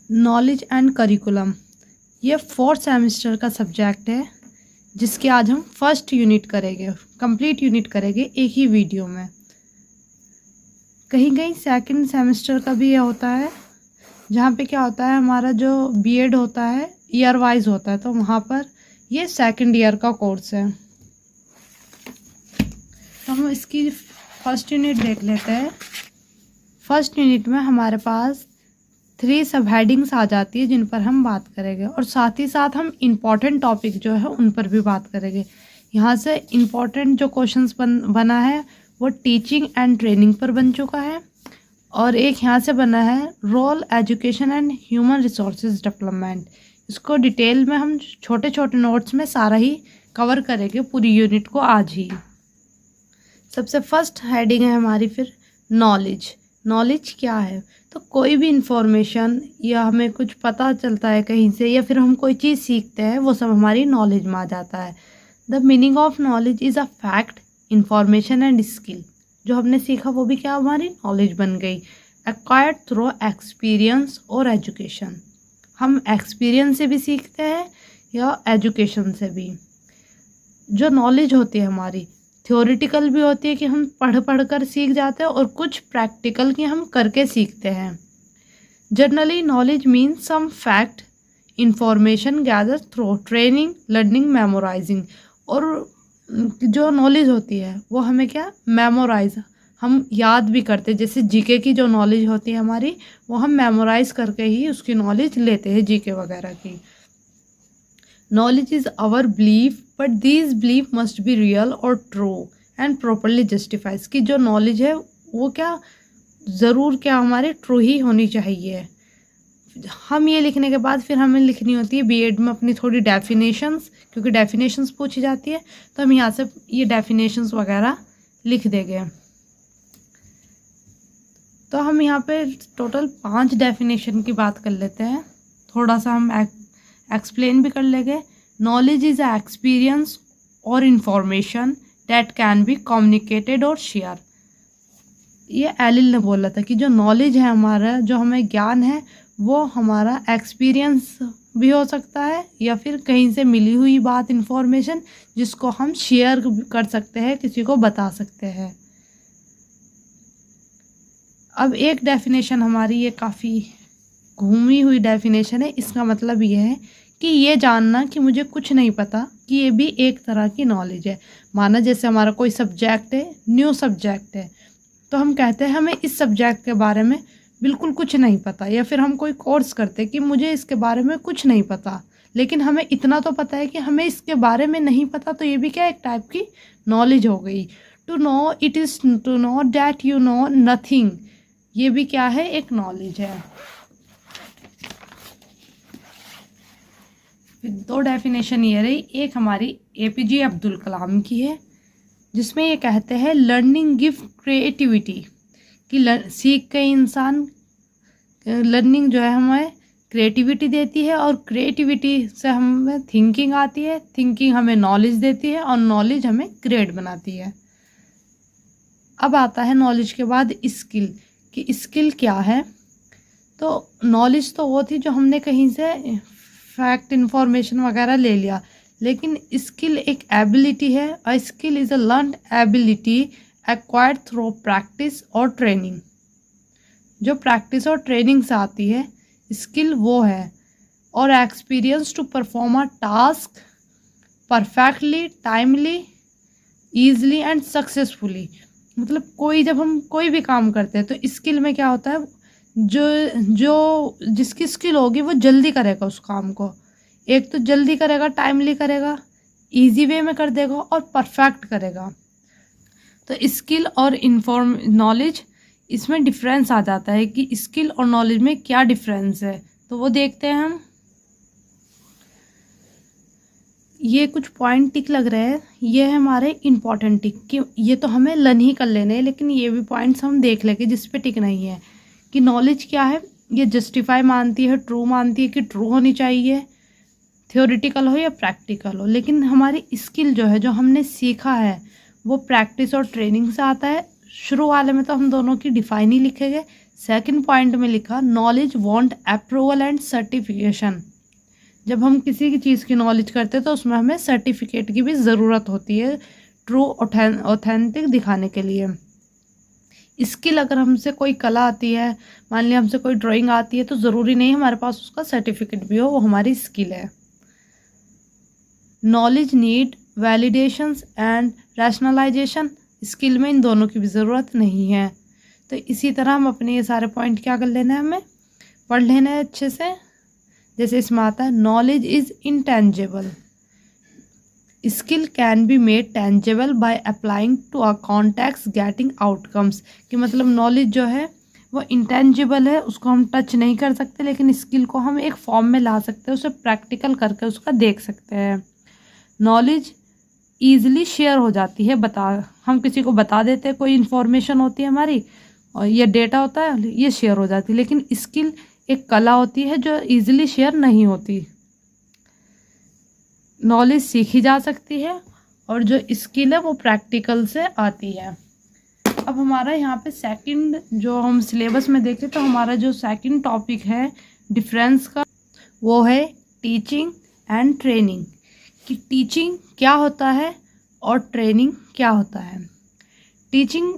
Knowledge and curriculum, ये 4th semester का subject है जिसके आज हम फर्स्ट यूनिट करेंगे, कंप्लीट यूनिट करेंगे एक ही वीडियो में। कहीं कहीं सेकंड सेमेस्टर का भी ये होता है, जहाँ पे क्या होता है हमारा जो बीएड होता है ईयर वाइज होता है, तो वहाँ पर ये सेकंड ईयर का कोर्स है। तो हम इसकी फर्स्ट यूनिट देख लेते हैं। फर्स्ट यूनिट में हमारे पास 3 सब हेडिंग्स आ जाती है जिन पर हम बात करेंगे, और साथ ही साथ हम इम्पॉर्टेंट टॉपिक जो है उन पर भी बात करेंगे। यहाँ से इम्पॉर्टेंट जो क्वेश्चंस बना है वो टीचिंग एंड ट्रेनिंग पर बन चुका है, और एक यहाँ से बना है role education and human resources development. इसको डिटेल में हम छोटे छोटे नोट्स में सारा ही कवर करेंगे पूरी यूनिट को आज ही। सबसे फर्स्ट हेडिंग है हमारी फिर नॉलेज। नॉलेज क्या है? तो कोई भी इंफॉर्मेशन या हमें कुछ पता चलता है कहीं से, या फिर हम कोई चीज़ सीखते हैं, वो सब हमारी नॉलेज में आ जाता है। The meaning of knowledge is a fact, information and skill. जो हमने सीखा वो भी क्या हमारी नॉलेज बन गई। एक्वायर्ड थ्रू एक्सपीरियंस और एजुकेशन, हम एक्सपीरियंस से भी सीखते हैं या एजुकेशन से भी। जो नॉलेज होती है हमारी थ्योरेटिकल भी होती है कि हम पढ़ कर सीख जाते हैं, और कुछ प्रैक्टिकल की हम करके सीखते हैं। Generally knowledge means some fact information gather through training, learning, memorising. और जो नॉलेज होती है वो हमें क्या मेमोराइज, हम याद भी करते हैं। जैसे जीके की जो नॉलेज होती है हमारी, वो हम मेमोराइज करके ही उसकी नॉलेज लेते हैं जीके वगैरह की। Knowledge is our belief, but these belief must be real or true and properly justified। कि जो knowledge है वो क्या ज़रूर क्या हमारे ट्रू ही होनी चाहिए। हम ये लिखने के बाद फिर हमें लिखनी होती है बीएड में अपनी थोड़ी डेफिनेशंस, क्योंकि डेफिनेशंस पूछी जाती है, तो हम यहाँ से ये डेफिनेशंस वगैरह लिख देंगे। तो हम यहाँ पे टोटल 5 डेफिनेशन की बात कर लेते हैं, थोड़ा सा हम एक्सप्लेन भी कर लेंगे। नॉलेज इज़ अ एक्सपीरियंस और information that can be communicated और शेयर। ये एलिल ने बोला था कि जो नॉलेज है हमारा, जो हमें ज्ञान है, वो हमारा एक्सपीरियंस भी हो सकता है, या फिर कहीं से मिली हुई बात, इंफॉर्मेशन, जिसको हम शेयर कर सकते हैं, किसी को बता सकते हैं। अब एक डेफिनेशन हमारी ये काफ़ी घूमी हुई डेफिनेशन है। इसका मतलब ये है कि ये जानना कि मुझे कुछ नहीं पता, कि ये भी एक तरह की नॉलेज है। माना जैसे हमारा कोई सब्जेक्ट है, न्यू सब्जेक्ट है, तो हम कहते हैं हमें इस सब्जेक्ट के बारे में बिल्कुल कुछ नहीं पता, या फिर हम कोई कोर्स करते हैं कि मुझे इसके बारे में कुछ नहीं पता, लेकिन हमें इतना तो पता है कि हमें इसके बारे में नहीं पता। तो ये भी क्या एक टाइप की नॉलेज हो गई। To know it is to know that you know nothing, ये भी क्या है, एक नॉलेज है। 2 डेफिनेशन ये रही। एक हमारी एपीजे अब्दुल कलाम की है, जिसमें ये कहते हैं लर्निंग गिव क्रिएटिविटी, कि सीख के इंसान, लर्निंग जो है हमें क्रिएटिविटी देती है, और क्रिएटिविटी से हमें थिंकिंग आती है, थिंकिंग हमें नॉलेज देती है, और नॉलेज हमें ग्रेट बनाती है। अब आता है नॉलेज के बाद स्किल, कि स्किल क्या है। तो नॉलेज तो वो थी जो हमने कहीं से फैक्ट, इंफॉर्मेशन वगैरह ले लिया, लेकिन स्किल एक एबिलिटी है। A skill is a learned ability acquired through practice और ट्रेनिंग। जो प्रैक्टिस और ट्रेनिंग से आती है स्किल वो है। और experience to perform a task perfectly, timely, easily and successfully. मतलब जब हम कोई भी काम करते हैं तो स्किल में क्या होता है, जो जिसकी स्किल होगी वो जल्दी करेगा उस काम को। एक तो जल्दी करेगा, टाइमली करेगा, इजी वे में कर देगा, और परफेक्ट करेगा। तो स्किल और नॉलेज, इसमें डिफरेंस आ जाता है कि स्किल और नॉलेज में क्या डिफरेंस है, तो वो देखते हैं हम। ये कुछ पॉइंट टिक लग रहे हैं, ये है हमारे इम्पॉर्टेंट टिक, कि ये तो हमें लर्न ही कर लेने हैं, लेकिन ये भी पॉइंट्स हम देख लेंगे जिस पे टिक नहीं है। कि नॉलेज क्या है, ये जस्टिफाई मानती है, ट्रू मानती है कि ट्रू होनी चाहिए, थ्योरेटिकल हो या प्रैक्टिकल हो। लेकिन हमारी स्किल जो है, जो हमने सीखा है, वो प्रैक्टिस और ट्रेनिंग से आता है। शुरू वाले में तो हम दोनों की डिफाइन ही लिखेंगे, सेकंड पॉइंट में लिखा knowledge want approval and certification. जब हम किसी की चीज़ की नॉलेज करते हैं तो उसमें हमें सर्टिफिकेट की भी ज़रूरत होती है ट्रू ऑथेंटिक दिखाने के लिए। स्किल, अगर हमसे कोई कला आती है, मान लिया हमसे कोई ड्राइंग आती है, तो ज़रूरी नहीं हमारे पास उसका सर्टिफिकेट भी हो, वो हमारी स्किल है। Knowledge need validations and rationalization, skill में इन दोनों की भी ज़रूरत नहीं है। तो इसी तरह हम अपने ये सारे पॉइंट क्या कर लेना है, हमें पढ़ लेना है अच्छे से। जैसे इसमें आता है knowledge is intangible, skill can be made tangible by applying to a context getting outcomes. कि मतलब नॉलेज जो है वो इंटेंजिबल है, उसको हम टच नहीं कर सकते, लेकिन स्किल को हम एक फॉर्म में ला सकते हैं, उसे प्रैक्टिकल करके उसका देख सकते हैं। नॉलेज ईजिली शेयर हो जाती है, हम किसी को बता देते हैं, कोई इन्फॉर्मेशन होती है हमारी और ये डेटा होता है, ये शेयर हो जाती है। लेकिन स्किल एक कला होती है जो ईजिली शेयर नहीं होती। नॉलेज सीखी जा सकती है और जो स्किल है वो प्रैक्टिकल से आती है। अब हमारा यहाँ पे सेकंड जो हम सिलेबस में देखें तो हमारा जो सेकंड टॉपिक है डिफरेंस का, वो है टीचिंग एंड ट्रेनिंग। कि टीचिंग क्या होता है और ट्रेनिंग क्या होता है। Teaching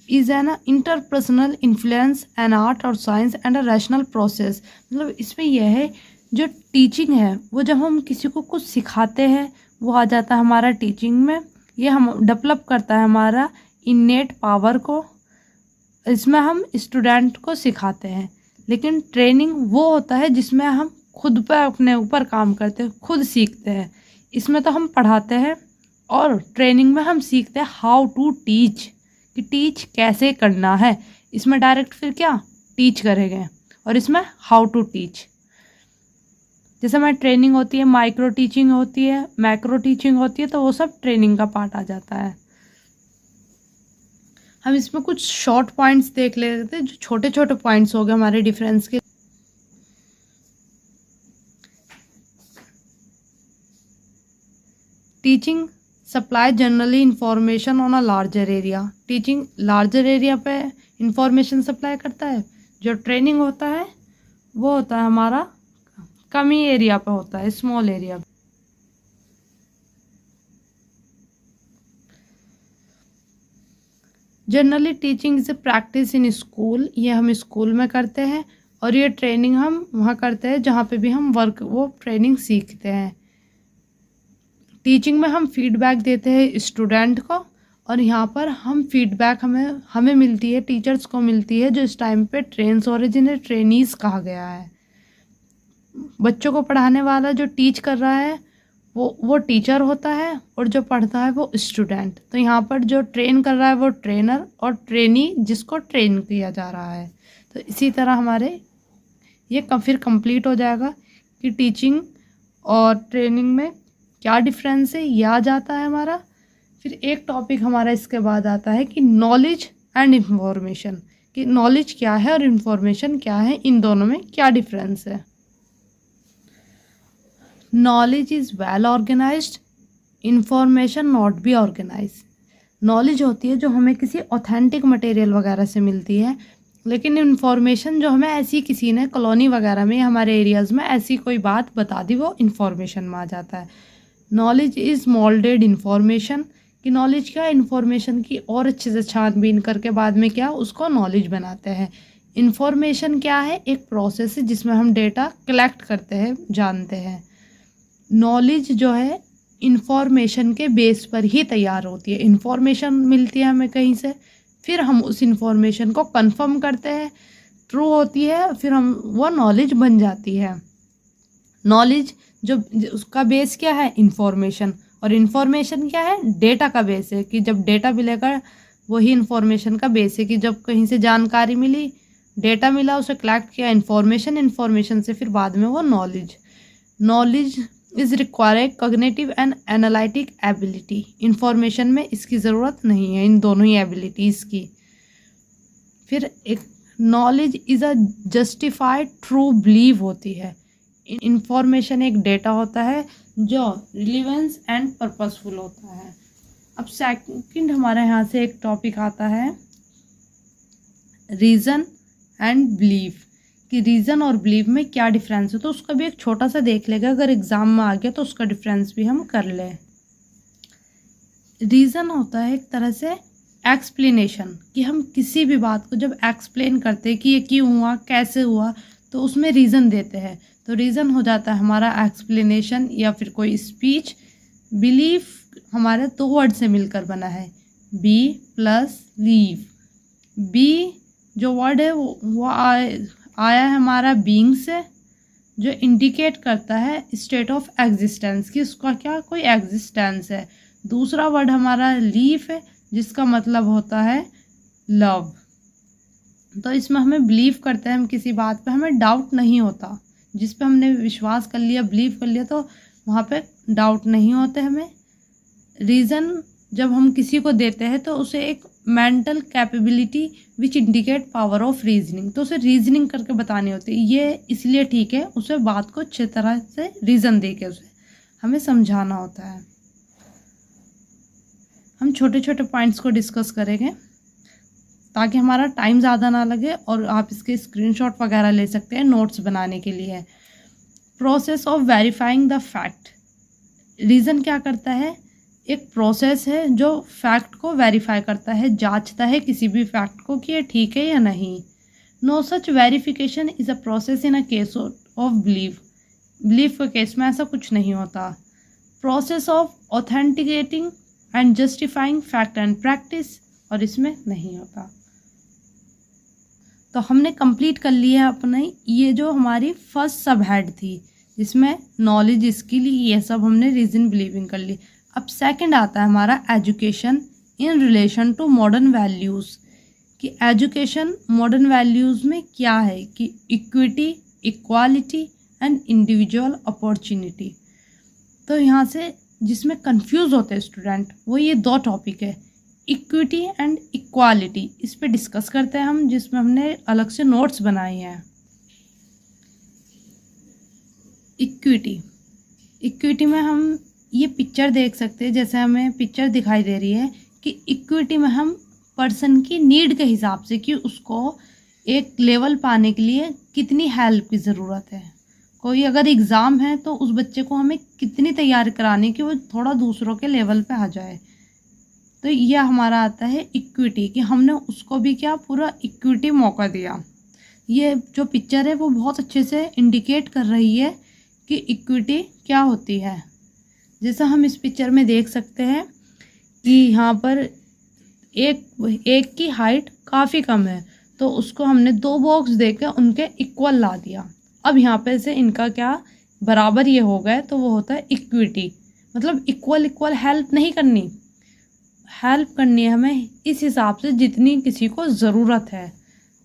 is an interpersonal influence an art और science and a rational process. मतलब इसमें यह है जो टीचिंग है वो जब हम किसी को कुछ सिखाते हैं वो आ जाता है हमारा टीचिंग में। ये हम डेवलप करता है हमारा इन्नेट पावर को, इसमें हम स्टूडेंट को सिखाते हैं। लेकिन ट्रेनिंग वो होता है जिसमें हम खुद पर अपने ऊपर काम करते हैं, खुद सीखते हैं। इसमें तो हम पढ़ाते हैं और ट्रेनिंग में हम सीखते हैं हाउ टू टीच, कि टीच कैसे करना है। इसमें डायरेक्ट फिर क्या टीच करेंगे और इसमें हाउ टू टीच। जैसे हमारी ट्रेनिंग होती है, माइक्रो टीचिंग होती है, मैक्रो टीचिंग होती है, तो वो सब ट्रेनिंग का पार्ट आ जाता है। हम इसमें कुछ शॉर्ट पॉइंट्स देख लेते हैं, जो छोटे छोटे पॉइंट्स हो गए हमारे डिफरेंस के। Teaching supply generally information on a larger area. Teaching larger area पे इंफॉर्मेशन सप्लाई करता है। जो ट्रेनिंग होता है वो होता है हमारा कम ही एरिया पे होता है, स्मॉल एरिया पे। Generally teaching is a practice in school, ये हम स्कूल में करते हैं। और ये ट्रेनिंग हम वहाँ करते हैं जहाँ पे भी हम वो ट्रेनिंग सीखते हैं। टीचिंग में हम फीडबैक देते हैं स्टूडेंट को, और यहाँ पर हम फीडबैक हमें मिलती है, टीचर्स को मिलती है, जो इस टाइम पे ट्रेन्स हो रहे, जिन्हें ट्रेनीज कहा गया है। बच्चों को पढ़ाने वाला जो टीच कर रहा है वो टीचर होता है, और जो पढ़ता है वो स्टूडेंट। तो यहाँ पर जो ट्रेन कर रहा है वो ट्रेनर, और ट्रेनी जिसको ट्रेन किया जा रहा है। तो इसी तरह हमारे ये फिर कंप्लीट हो जाएगा कि टीचिंग और ट्रेनिंग में क्या डिफरेंस है, ये आ जाता है हमारा। फिर एक टॉपिक हमारा इसके बाद आता है कि नॉलेज एंड इंफॉर्मेशन, कि नॉलेज क्या है और इंफॉर्मेशन क्या है, इन दोनों में क्या डिफरेंस है। Knowledge is well organized, information not be organize. Knowledge होती है जो हमें किसी ऑथेंटिक मटेरियल वगैरह से मिलती है, लेकिन इंफॉर्मेशन जो हमें ऐसी किसी ने कॉलोनी वगैरह में, हमारे एरियाज़ में ऐसी कोई बात बता दी, वो इंफॉर्मेशन में आ जाता है। नॉलेज इज़ मोल्डेड इंफॉर्मेशन, कि नॉलेज क्या, इंफॉर्मेशन की और अच्छे से छानबीन करके बाद में क्या उसको नॉलेज बनाते हैं। इंफॉर्मेशन क्या है, एक प्रोसेस है जिसमें हम डेटा कलेक्ट करते हैं, जानते हैं। नॉलेज जो है इंफॉर्मेशन के बेस पर ही तैयार होती है। इंफॉर्मेशन मिलती है हमें कहीं से, फिर हम उस इंफॉर्मेशन को कंफर्म करते हैं, ट्रू होती है, फिर हम वो नॉलेज बन जाती है। नॉलेज जो उसका बेस क्या है, इंफॉर्मेशन, और इंफॉर्मेशन क्या है, डेटा का बेस है, कि जब डेटा मिलेगा वही इंफॉर्मेशन का बेस है। कि जब कहीं से जानकारी मिली, डेटा मिला, उसे कलेक्ट किया, इंफॉर्मेशन से फिर बाद में वो knowledge is require cognitive and analytic ability. Information में इसकी ज़रूरत नहीं है, इन दोनों ही एबिलिटीज़ की। फिर एक knowledge is a justified true believe होती है। इंफॉर्मेशन एक डेटा होता है जो रिलेवेंस एंड पर्पसफुल होता है। अब सेकंड हमारे यहाँ से एक टॉपिक आता है रीज़न एंड बिलीफ, कि रीज़न और बिलीफ में क्या डिफरेंस है, तो उसका भी एक छोटा सा देख लेगा, अगर एग्ज़ाम में आ गया तो उसका डिफरेंस भी हम कर लें। रीज़न होता है एक तरह से एक्सप्लेनेशन, कि हम किसी भी बात को जब एक्सप्लेन करते हैं कि ये क्यों हुआ, कैसे हुआ, तो उसमें रीज़न देते हैं, तो रीज़न हो जाता है हमारा एक्सप्लेनेशन या फिर कोई स्पीच। बिलीफ हमारे 2 वर्ड से मिलकर बना है, बी प्लस लीव। बी जो वर्ड है वो आया है हमारा बीइंग से, जो इंडिकेट करता है स्टेट ऑफ एग्जिस्टेंस, कि उसका क्या कोई एग्जिस्टेंस है। दूसरा वर्ड हमारा लीफ है, जिसका मतलब होता है लव। तो इसमें हमें बिलीव करते हैं हम किसी बात पे, हमें डाउट नहीं होता, जिस पे हमने विश्वास कर लिया, बिलीव कर लिया, तो वहाँ पे डाउट नहीं होते हमें। रीज़न जब हम किसी को देते हैं तो उसे एक mental capability which indicate power of reasoning, तो उसे रीजनिंग करके बतानी होती है, ये इसलिए ठीक है, उसे बात को अच्छे तरह से रीज़न दे के उसे हमें समझाना होता है। हम छोटे छोटे पॉइंट्स को डिस्कस करेंगे ताकि हमारा टाइम ज़्यादा ना लगे, और आप इसके स्क्रीनशॉट वगैरह ले सकते हैं नोट्स बनाने के लिए। Process of verifying the fact, reason क्या करता है, एक प्रोसेस है जो फैक्ट को वेरीफाई करता है, जांचता है किसी भी फैक्ट को कि ये ठीक है या नहीं। No such verification is a process in a case of belief, belief के केस में ऐसा कुछ नहीं होता। Process of authenticating and justifying fact and practice, और इसमें नहीं होता। तो हमने कंप्लीट कर लिया अपने ये जो हमारी फर्स्ट सब हेड थी, जिसमें नॉलेज, स्किल, ये सब हमने रीजन बिलीविंग कर ली। अब सेकंड आता है हमारा education in relation to modern values, कि एजुकेशन मॉडर्न वैल्यूज़ में क्या है, कि equity, equality and individual opportunity. तो यहाँ से जिसमें कंफ्यूज होते हैं स्टूडेंट, वो ये 2 टॉपिक है, इक्विटी एंड इक्वालिटी, इस पे डिस्कस करते हैं हम, जिसमें हमने अलग से नोट्स बनाए हैं। इक्विटी में हम ये पिक्चर देख सकते हैं, जैसे हमें पिक्चर दिखाई दे रही है कि इक्विटी में हम पर्सन की नीड के हिसाब से, कि उसको एक लेवल पाने के लिए कितनी हेल्प की ज़रूरत है। कोई अगर एग्ज़ाम है तो उस बच्चे को हमें कितनी तैयारी करानी कि वो थोड़ा दूसरों के लेवल पे आ जाए। तो यह हमारा आता है इक्विटी, कि हमने उसको भी क्या पूरा इक्विटी मौका दिया। ये जो पिक्चर है वो बहुत अच्छे से इंडिकेट कर रही है कि इक्विटी क्या होती है। जैसा हम इस पिक्चर में देख सकते हैं कि यहाँ पर एक की हाइट काफ़ी कम है, तो उसको हमने 2 बॉक्स देकर उनके इक्वल ला दिया। अब यहाँ पे से इनका क्या बराबर ये हो गए, तो वो होता है इक्विटी। मतलब इक्वल हेल्प नहीं करनी, हेल्प करनी है हमें इस हिसाब से जितनी किसी को ज़रूरत है।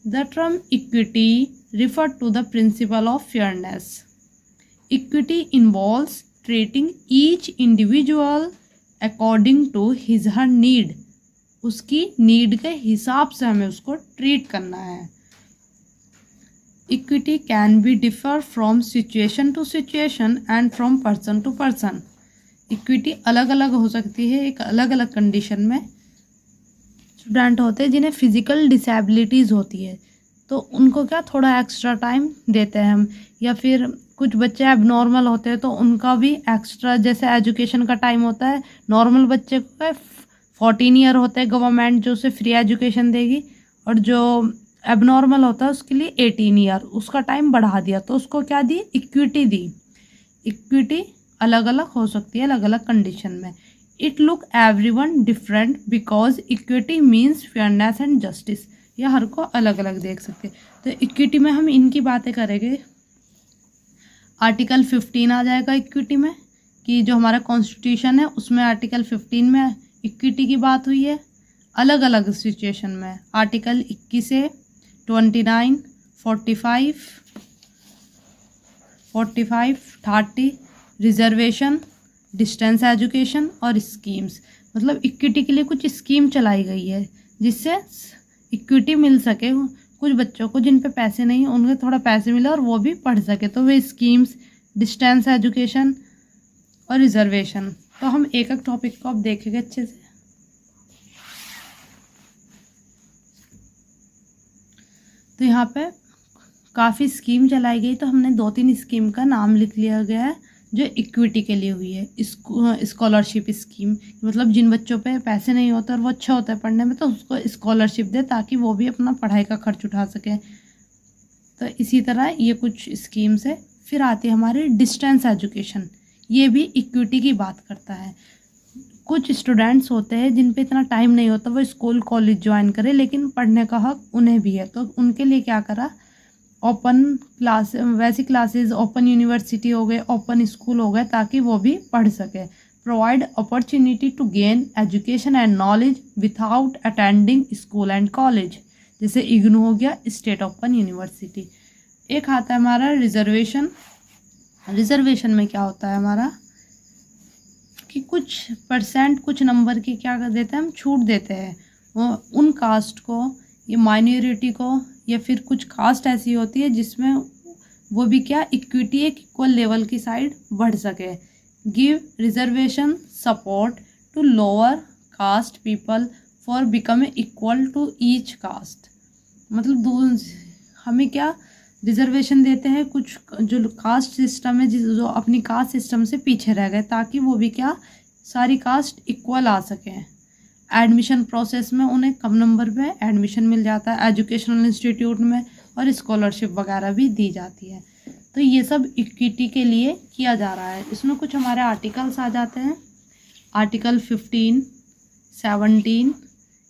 The term equity refer to the principle of fairness. Equity involves treating each individual according to his her need, उसकी नीड के हिसाब से हमें उसको ट्रीट करना है। Equity can be differ from situation to situation and from person to person. Equity अलग अलग हो सकती है, एक अलग अलग कंडीशन में। स्टूडेंट होते हैं जिन्हें फिजिकल डिसेबिलिटीज़ होती है, तो उनको क्या थोड़ा एक्स्ट्रा टाइम देते हैं हम, या फिर कुछ बच्चे एबनॉर्मल होते हैं तो उनका भी एक्स्ट्रा, जैसे एजुकेशन का टाइम होता है नॉर्मल बच्चे को 14 ईयर होते हैं, गवर्नमेंट जो उसे फ्री एजुकेशन देगी, और जो एबनॉर्मल होता है उसके लिए 18 ईयर, उसका टाइम बढ़ा दिया, तो उसको क्या दी, इक्विटी दी। इक्विटी अलग अलग हो सकती है अलग अलग कंडीशन में। It look everyone different because equity means fairness and justice, यह हर को अलग अलग देख सकते हैं। तो इक्विटी में हम इनकी बातें करेंगे। आर्टिकल 15 आ जाएगा इक्विटी में, कि जो हमारा कॉन्स्टिट्यूशन है उसमें आर्टिकल 15 में इक्विटी की बात हुई है अलग अलग सिचुएशन में। आर्टिकल 21 से 29, 45, 30 रिजर्वेशन, डिस्टेंस एजुकेशन और स्कीम्स। मतलब इक्विटी के लिए कुछ स्कीम चलाई गई है जिससे इक्विटी मिल सके, कुछ बच्चों को जिन पे पैसे नहीं उन्हें थोड़ा पैसे मिले और वो भी पढ़ सके, तो वे स्कीम्स, डिस्टेंस एजुकेशन और रिजर्वेशन। तो हम एक एक टॉपिक को अब देखेंगे अच्छे से। तो यहाँ पे काफ़ी स्कीम चलाई गई, तो हमने 2-3 स्कीम का नाम लिख लिया गया है जो इक्विटी के लिए हुई है। स्कॉलरशिप स्कीम, मतलब जिन बच्चों पे पैसे नहीं होते और वो अच्छा होता है पढ़ने में, तो उसको स्कॉलरशिप दे ताकि वो भी अपना पढ़ाई का खर्च उठा सके। तो इसी तरह ये कुछ स्कीम्स है। फिर आती है हमारी डिस्टेंस एजुकेशन, ये भी इक्विटी की बात करता है। कुछ स्टूडेंट्स होते हैं जिन पे इतना टाइम नहीं होता वो स्कूल कॉलेज ज्वाइन करें, लेकिन पढ़ने का हक उन्हें भी है, तो उनके लिए क्या करा, ओपन क्लास, वैसी क्लासेस, ओपन यूनिवर्सिटी हो गए, ओपन स्कूल हो गए, ताकि वो भी पढ़ सके। Provide opportunity to gain education and knowledge without attending school and college, जैसे इग्नू हो गया, स्टेट ओपन यूनिवर्सिटी। एक आता है हमारा रिजर्वेशन। रिजर्वेशन में क्या होता है हमारा कि कुछ परसेंट, कुछ नंबर की क्या कर देते हैं हम, छूट देते हैं वो उन कास्ट को या माइनॉरिटी को, या फिर कुछ कास्ट ऐसी होती है जिसमें वो भी क्या इक्विटी, एक इक्वल लेवल की साइड बढ़ सके। Give reservation support to lower caste people for becoming equal to each caste, मतलब हमें क्या रिजर्वेशन देते हैं कुछ जो कास्ट सिस्टम है, जो अपनी कास्ट सिस्टम से पीछे रह गए, ताकि वो भी क्या सारी कास्ट इक्वल आ सकें। एडमिशन प्रोसेस में उन्हें कम नंबर पे एडमिशन मिल जाता है एजुकेशनल इंस्टीट्यूट में, और स्कॉलरशिप वगैरह भी दी जाती है। तो ये सब इक्विटी के लिए किया जा रहा है। इसमें कुछ हमारे आर्टिकल्स आ जाते हैं, आर्टिकल 15, 17,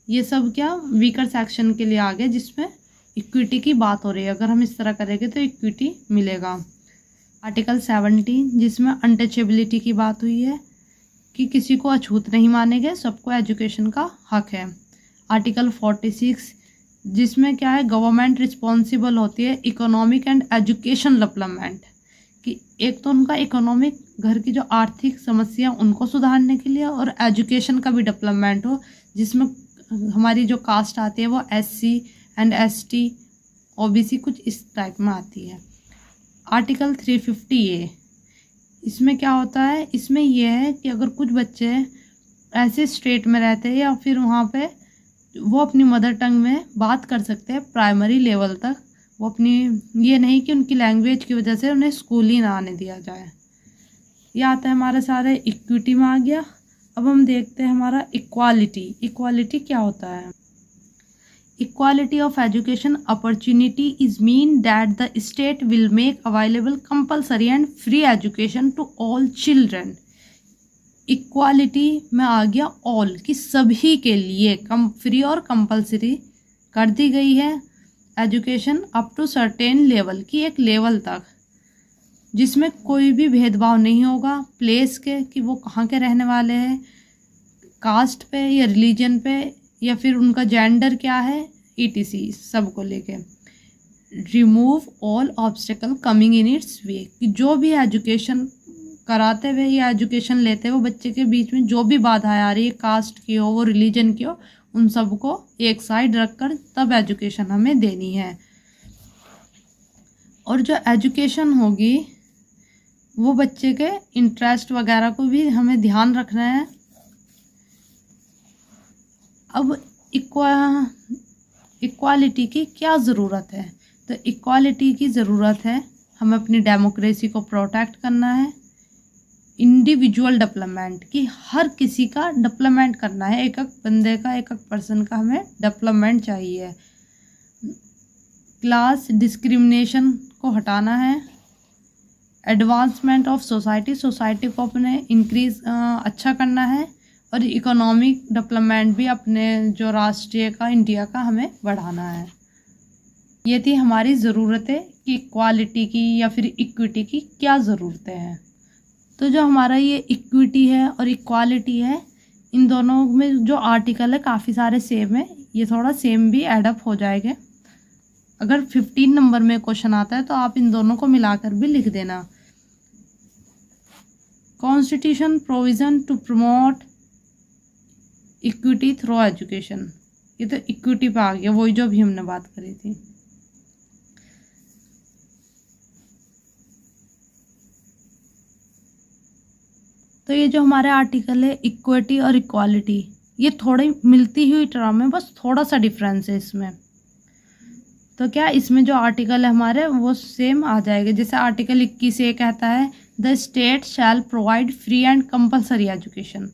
ये सब क्या वीकर सेक्शन के लिए आ गए, जिसमें इक्विटी की बात हो रही है। अगर हम इस तरह करेंगे तो इक्विटी मिलेगा। आर्टिकल 17 जिसमें अनटचेबिलिटी की बात हुई है कि किसी को अछूत नहीं माने गए, सबको एजुकेशन का हक है। आर्टिकल 46 जिसमें क्या है, गवर्नमेंट रिस्पॉन्सिबल होती है इकोनॉमिक एंड एजुकेशन डेवलपमेंट, कि एक तो उनका इकोनॉमिक, घर की जो आर्थिक समस्या उनको सुधारने के लिए, और एजुकेशन का भी डेवलपमेंट हो, जिसमें हमारी जो कास्ट आती है वो SC एंड ST, OBC कुछ इस टाइप में आती है। आर्टिकल 350A इसमें क्या होता है, इसमें यह है कि अगर कुछ बच्चे ऐसे स्टेट में रहते हैं या फिर वहाँ पे वो अपनी मदर टंग में बात कर सकते हैं प्राइमरी लेवल तक, वो अपनी, ये नहीं कि उनकी लैंग्वेज की वजह से उन्हें स्कूल ही ना आने दिया जाए। ये आता है हमारे सारे इक्विटी में आ गया। अब हम देखते हैं हमारा इक्वालिटी। इक्वालिटी क्या होता है? Equality of education opportunity is mean that the state will make available compulsory and free education to all children. Equality में आ गया all, कि सभी के लिए फ्री और कंपलसरी कर दी गई है education up to certain level, की एक लेवल तक, जिसमें कोई भी भेदभाव नहीं होगा प्लेस के, कि वो कहाँ के रहने वाले हैं, कास्ट पे या रिलीजन पे, या फिर उनका जेंडर क्या है, ETC सब को लेके। Remove all obstacle coming in its way, कि जो भी एजुकेशन कराते हुए या एजुकेशन लेते हुए बच्चे के बीच में जो भी बाधाएं आ रही है, कास्ट की हो, वो रिलीजन की हो, उन सबको एक साइड रखकर तब एजुकेशन हमें देनी है। और जो एजुकेशन होगी वो बच्चे के इंटरेस्ट वगैरह को भी हमें ध्यान रखना है। अब इक्वालिटी की क्या ज़रूरत है? तो इक्वालिटी की ज़रूरत है, हमें अपनी डेमोक्रेसी को प्रोटेक्ट करना है। इंडिविजुअल डेवलपमेंट, की हर किसी का डेवलपमेंट करना है, एक एक बंदे का, एक एक पर्सन का हमें डेवलपमेंट चाहिए। क्लास डिस्क्रिमिनेशन को हटाना है। एडवांसमेंट ऑफ सोसाइटी, सोसाइटी को अपने इंक्रीज अच्छा करना है। और इकोनॉमिक डेवलपमेंट भी अपने जो राष्ट्रीय का, इंडिया का, हमें बढ़ाना है। ये थी हमारी ज़रूरतें कि इक्वालिटी की या फिर इक्विटी की क्या ज़रूरतें हैं। तो जो हमारा ये इक्विटी है और इक्वालिटी है, इन दोनों में जो आर्टिकल है काफ़ी सारे सेम है, ये थोड़ा सेम भी एडअप हो जाएंगे। अगर 15 नंबर में क्वेश्चन आता है तो आप इन दोनों को मिलाकर भी लिख देना। Constitution provision to promote equity through education, ये तो इक्विटी पे आ गया, वही जो भी हमने बात करी थी। तो ये जो हमारे आर्टिकल है इक्विटी और इक्वालिटी, ये थोड़ी मिलती हुई टर्म है, बस थोड़ा सा डिफरेंस है इसमें। तो क्या इसमें जो आर्टिकल है हमारे वो सेम आ जाएगा। जैसे आर्टिकल 21 ये कहता है the state shall provide free and compulsory education,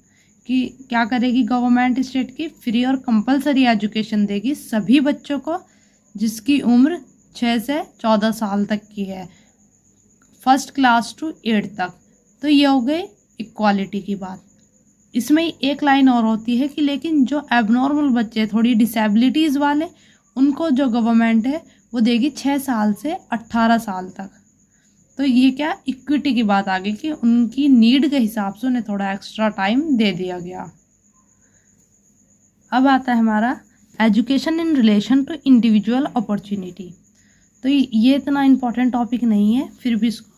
कि क्या करेगी गवर्नमेंट स्टेट की फ्री और कंपलसरी एजुकेशन देगी सभी बच्चों को जिसकी उम्र 6 से 14 साल तक की है, फर्स्ट क्लास टू 8 तक। तो ये हो गई इक्वालिटी की बात। इसमें एक लाइन और होती है कि लेकिन जो एबनॉर्मल बच्चे थोड़ी डिसेबिलिटीज़ वाले उनको जो गवर्नमेंट है वो देगी 6 साल से 18 साल तक। तो ये क्या इक्विटी की बात आ गई कि उनकी नीड के हिसाब से उन्हें थोड़ा एक्स्ट्रा टाइम दे दिया गया। अब आता है हमारा education in relation to individual opportunity. तो ये इतना इम्पोर्टेंट टॉपिक नहीं है, फिर भी इसको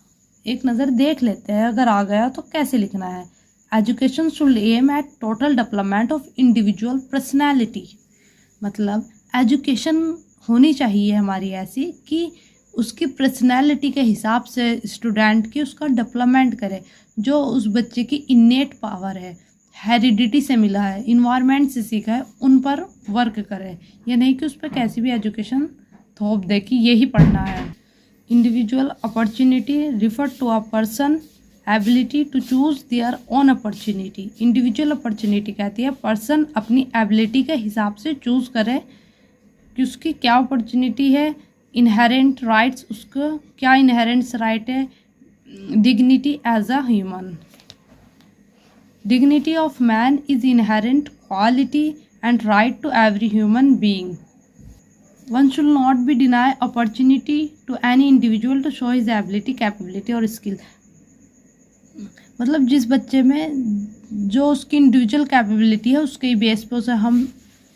एक नज़र देख लेते हैं। अगर आ गया तो कैसे लिखना है। Education should aim at total development of individual personality, मतलब एजुकेशन होनी चाहिए हमारी ऐसी कि उसकी पर्सनैलिटी के हिसाब से स्टूडेंट की उसका डेवलपमेंट करे, जो उस बच्चे की इन्नेट पावर है, हेरिडिटी से मिला है, इन्वायरमेंट से सीखा है, उन पर वर्क करे। ये नहीं कि उस पर कैसी भी एजुकेशन थोप दे कि यही पढ़ना है। Individual opportunity refer to a person ability to choose their own opportunity. Individual opportunity कहती है पर्सन अपनी एबिलिटी के हिसाब से चूज़ करे कि उसकी क्या अपॉर्चुनिटी है, इनहेरेंट राइट्स, उसका क्या इनहेरेंट्स राइट है, dignity as a human. Dignity of man is inherent quality and right to every human being. One should not be deny opportunity to any individual to show his ability, capability और skill. मतलब जिस बच्चे में जो उसकी individual capability है उसके base पर उसे हम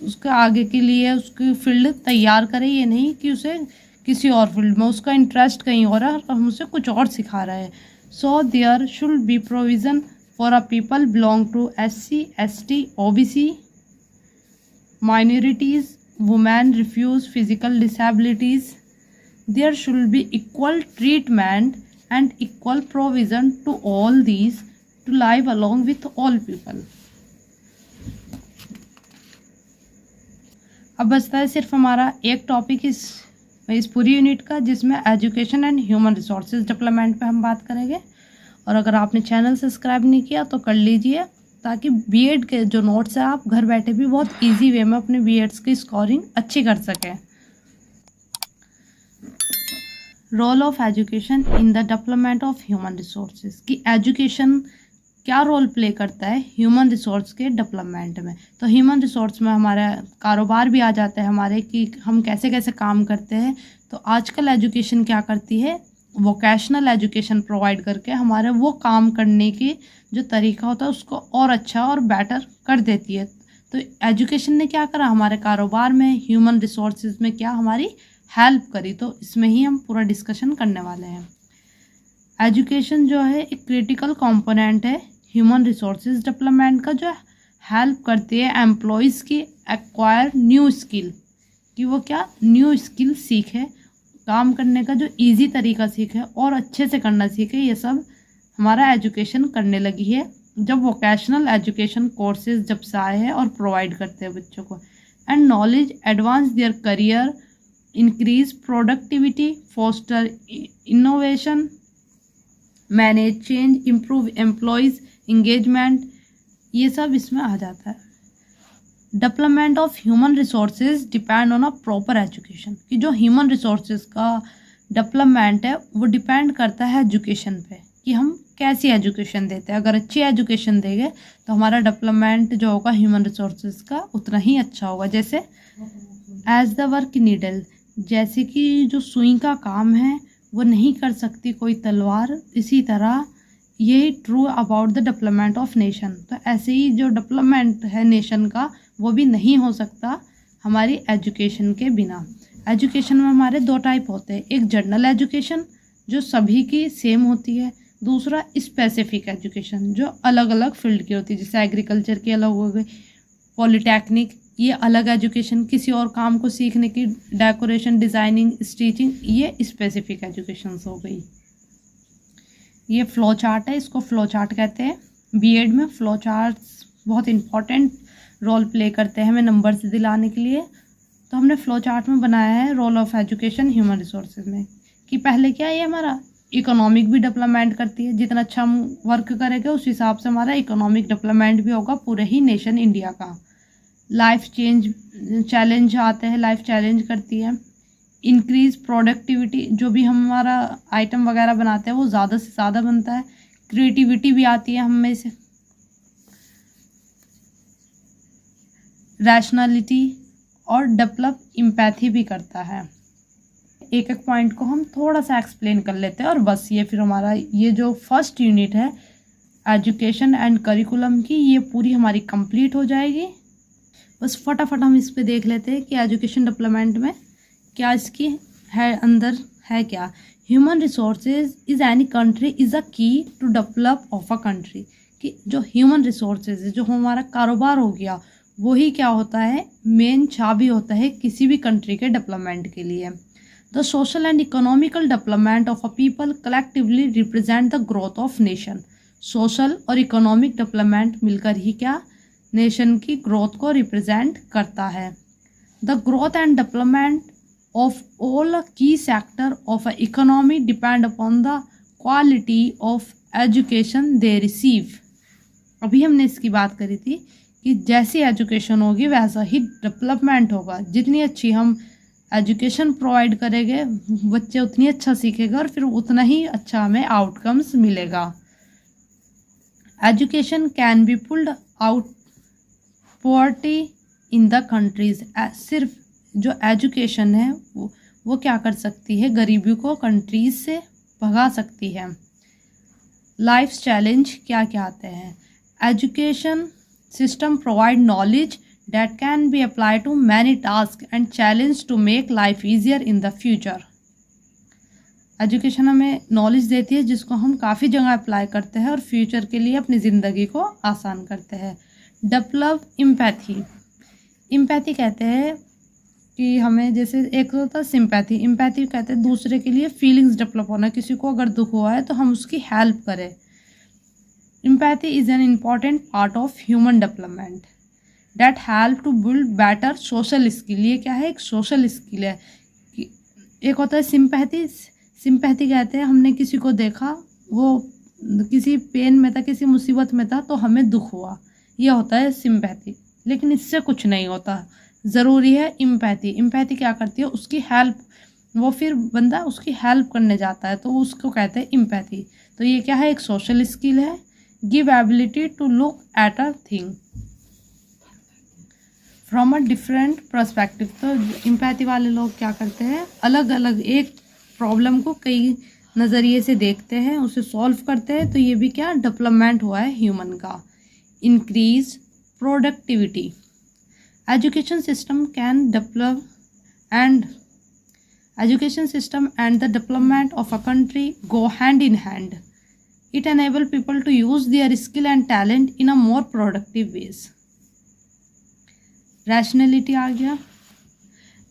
उसके आगे के लिए उसकी फील्ड तैयार करें। ये नहीं कि उसे किसी और फील्ड में उसका इंटरेस्ट कहीं और है और हम उसे कुछ और सिखा रहे हैं। So there should be provision for a people belong to SC, ST, OBC, minorities, women, refuse, physical disabilities. There should be equal treatment and equal provision to all these to live along with all people. अब बचता है सिर्फ हमारा एक topic इस पूरी unit का, जिसमें education and human resources development पे हम बात करेंगे। और अगर आपने चैनल सब्सक्राइब नहीं किया तो कर लीजिए, ताकि बीएड के जो नोट्स हैं आप घर बैठे भी बहुत इजी वे में अपने बीएड्स की स्कोरिंग अच्छी कर सकें। Role of education in the development of human resources, कि एजुकेशन क्या रोल प्ले करता है ह्यूमन रिसोर्स के डेवलपमेंट में। तो ह्यूमन रिसोर्स में हमारा कारोबार भी आ जाता है हमारे, कि हम कैसे कैसे काम करते हैं। तो आजकल एजुकेशन क्या करती है, वोकेशनल एजुकेशन प्रोवाइड करके हमारे वो काम करने की जो तरीका होता है उसको और अच्छा और बेटर कर देती है। तो एजुकेशन ने क्या करा हमारे कारोबार में, ह्यूमन रिसोर्सेज में क्या हमारी हेल्प करी। तो इसमें ही हम पूरा डिस्कशन करने वाले हैं। एजुकेशन जो है एक क्रिटिकल कंपोनेंट है ह्यूमन रिसोर्सेज डेवलपमेंट का, जो हेल्प करती है एम्प्लॉयज़ की एक्वायर न्यू स्किल, कि वो क्या न्यू स्किल सीखे, काम करने का जो इजी तरीका सीखे और अच्छे से करना सीखे। ये सब हमारा एजुकेशन करने लगी है जब वोकेशनल एजुकेशन कोर्सेज जब से आए हैं और प्रोवाइड करते हैं बच्चों को। And knowledge advance their career, increase productivity, foster innovation, manage change, improve employees engagement, ये सब इसमें आ जाता है। Development of human resources depend on a proper education, कि जो ह्यूमन रिसोर्सेज का डेवलपमेंट है वो डिपेंड करता है एजुकेशन पे, कि हम कैसी एजुकेशन देते हैं। अगर अच्छी एजुकेशन देंगे तो हमारा डेवलपमेंट जो होगा ह्यूमन रिसोर्सेज का उतना ही अच्छा होगा। जैसे एज द वर्क नीडल, जैसे कि जो सुई का काम है वो नहीं कर सकती कोई तलवार, इसी तरह ये true about the development of nation. तो ऐसे ही जो डेवलपमेंट है नेशन का वो भी नहीं हो सकता हमारी एजुकेशन के बिना। एजुकेशन में हमारे दो टाइप होते हैं, एक जनरल एजुकेशन जो सभी की सेम होती है, दूसरा स्पेसिफिक एजुकेशन जो अलग अलग फील्ड की होती है। जैसे एग्रीकल्चर की अलग हो गई, पॉलिटेक्निक ये अलग एजुकेशन, किसी और काम को सीखने की डेकोरेशन, डिज़ाइनिंग, स्टिचिंग, ये स्पेसिफिक एजुकेशन हो गई। ये फ्लो चार्ट है, इसको फ्लो चार्ट कहते हैं। बीएड में फ्लो चार्ट्स बहुत इंपॉर्टेंट रोल प्ले करते हैं हमें नंबर्स दिलाने के लिए। तो हमने फ्लो चार्ट में बनाया है role of education human resources में, कि पहले क्या है, ये हमारा इकोनॉमिक भी डेवलपमेंट करती है, जितना अच्छा हम वर्क करेंगे उस हिसाब से हमारा इकोनॉमिक डेवलपमेंट भी होगा पूरे ही नेशन इंडिया का। लाइफ चैलेंज आते हैं, लाइफ चैलेंज करती है। इंक्रीज प्रोडक्टिविटी, जो भी हमारा आइटम वगैरह बनाते हैं वो ज़्यादा से ज़्यादा बनता है। क्रिएटिविटी भी आती है हम में से। रैशनैलिटी और डेवलप एम्पैथी भी करता है। एक एक पॉइंट को हम थोड़ा सा एक्सप्लेन कर लेते हैं और बस ये फिर हमारा ये जो फर्स्ट यूनिट है एजुकेशन एंड करिकुलम की, ये पूरी हमारी कंप्लीट हो जाएगी। बस फटाफट हम इस पे देख लेते हैं कि एजुकेशन डेवलपमेंट में क्या इसकी है, अंदर है क्या। Human resources is any country is a key to develop of a country, कि जो ह्यूमन रिसोर्सेज है, जो हमारा कारोबार हो गया, वही क्या होता है, मेन चाबी होता है किसी भी कंट्री के डेवलपमेंट के लिए। The social and economical development of a people collectively represent the growth of nation. Social और इकोनॉमिक डेवलपमेंट मिलकर ही क्या नेशन की ग्रोथ को रिप्रेजेंट करता है। The growth and development of all key sector of a economy depend upon the quality of education they receive. अभी हमने इसकी बात करी थी कि जैसी एजुकेशन होगी वैसा ही डेवलपमेंट होगा। जितनी अच्छी हम एजुकेशन प्रोवाइड करेंगे बच्चे उतनी अच्छा सीखेगा और फिर उतना ही अच्छा हमें आउटकम्स मिलेगा। Education can be pulled out poverty in the countries. सिर्फ जो एजुकेशन है वो क्या कर सकती है, गरीबी को कंट्रीज से भगा सकती है। लाइफ चैलेंज क्या क्या आते हैं। Education system provide knowledge that can be applied to many tasks and challenge to make life easier in the future। Education हमें नॉलेज देती है जिसको हम काफ़ी जगह अप्लाई करते हैं और फ्यूचर के लिए अपनी ज़िंदगी को आसान करते हैं। Develop empathy. एम्पैथी कहते हैं कि हमें, जैसे एक होता है सिंपैथी, एम्पैथी कहते हैं दूसरे के लिए फीलिंग्स डेवलप होना, किसी को अगर दुख हुआ है तो हम उसकी हेल्प करें। Empathy is an important part of human development that help to build better social skill। ये क्या है, एक सोशल स्किल है। एक होता है सिंपैथी। सिंपैथी कहते हैं हमने किसी को देखा, वो किसी पेन में था, किसी मुसीबत में था तो हमें दुख हुआ, ये होता है सिंपैथी। लेकिन इससे कुछ नहीं होता, ज़रूरी है एम्पैथी। एम्पैथी क्या करती है, उसकी हेल्प, वो फिर बंदा उसकी हेल्प करने जाता है तो उसको कहते हैं एम्पैथी। तो ये क्या है, एक सोशल स्किल है। Give ability to look at a thing from a different perspective. तो एम्पैथी वाले लोग क्या करते हैं, अलग अलग एक प्रॉब्लम को कई नज़रिए से देखते हैं, उसे सॉल्व करते हैं। तो ये भी क्या डेवलपमेंट हुआ है ह्यूमन का। Increase productivity. Education system can develop and education system and the development of a country go hand in hand. It enable people to use their skill and talent in a more productive ways। Rationality आ गया।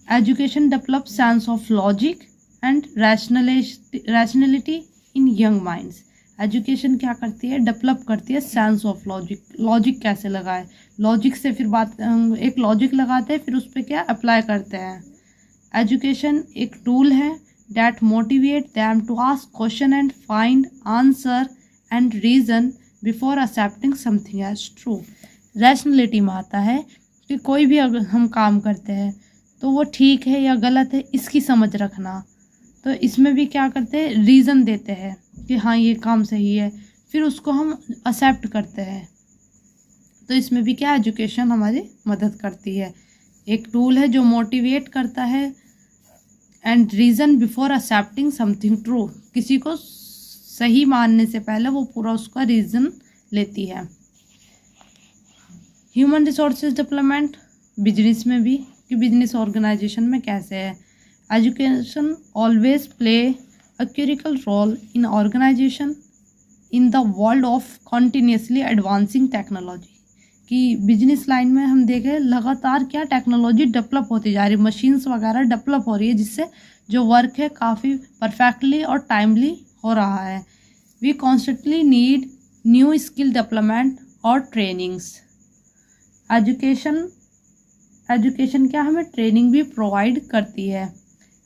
Education develops sense of logic and rationality in young minds। Education क्या करती है, develop करती है sense of logic. Logic कैसे लगाए, logic से फिर बात, एक लॉजिक लगाते हैं फिर उस पर क्या अप्लाई करते हैं। एजुकेशन एक टूल है that motivate them to ask question and find answer and reason before accepting something as true। Rationality में आता है कि कोई भी अगर हम काम करते हैं तो वो ठीक है या गलत है इसकी समझ रखना। तो इसमें भी क्या करते हैं, रीज़न देते हैं कि हाँ ये काम सही है, फिर उसको हम एक्सेप्ट करते हैं। तो इसमें भी क्या एजुकेशन हमारी मदद करती है, एक टूल है जो मोटिवेट करता है। And reason before accepting something true, किसी को सही मानने से पहले वो पूरा उसका रीज़न लेती है। ह्यूमन रिसोर्सेज डेवलपमेंट बिजनेस में भी, कि बिजनेस ऑर्गेनाइजेशन में कैसे है। Education always play a critical role in organization in the world of continuously advancing technology. कि बिजनेस लाइन में हम देखें लगातार क्या टेक्नोलॉजी डेवलप होती जा रही है, मशीन्स वगैरह डेवलप हो रही है, जिससे जो वर्क है काफ़ी परफेक्टली और टाइमली हो रहा है। We constantly need new skill development और ट्रेनिंग्स। एजुकेशन एजुकेशन क्या हमें ट्रेनिंग भी प्रोवाइड करती है।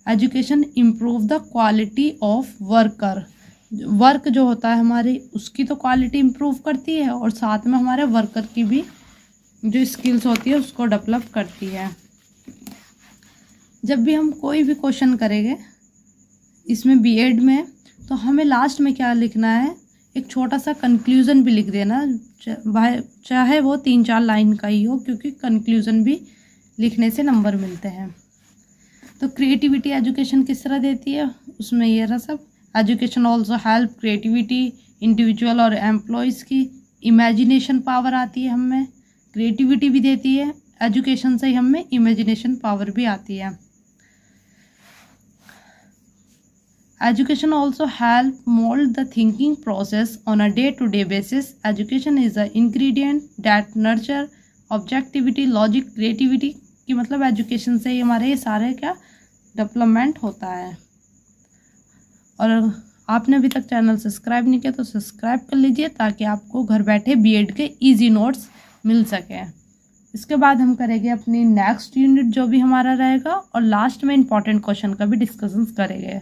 Education improve the quality of worker, work जो होता है हमारी उसकी तो क्वालिटी इम्प्रूव करती है और साथ में हमारे वर्कर की भी जो स्किल्स होती है उसको डेवलप करती है। जब भी हम कोई भी क्वेश्चन करेंगे इसमें बीएड में, तो हमें लास्ट में क्या लिखना है, एक छोटा सा कंक्लूज़न भी लिख देना, चाहे वो 3-4 लाइन का ही हो, क्योंकि कंक्लूज़न भी लिखने से नंबर मिलते हैं। तो क्रिएटिविटी एजुकेशन किस तरह देती है, उसमें ये रहा सब। Education also help creativity, individual और एम्प्लॉयज़ की इमेजिनेशन पावर आती है हमें, क्रिएटिविटी भी देती है, एजुकेशन से ही हमें इमेजिनेशन पावर भी आती है। Education also help mold the thinking process on a day-to-day basis. Education is the ingredient that nurture objectivity, logic, creativity कि मतलब एजुकेशन से ही हमारे ये सारे क्या डेवलपमेंट होता है। और आपने अभी तक चैनल सब्सक्राइब नहीं किया तो सब्सक्राइब कर लीजिए ताकि आपको घर बैठे बीएड के इजी नोट्स मिल सके। इसके बाद हम करेंगे अपनी नेक्स्ट यूनिट जो भी हमारा रहेगा, और लास्ट में इंपॉर्टेंट क्वेश्चन का भी डिस्कशंस करेंगे।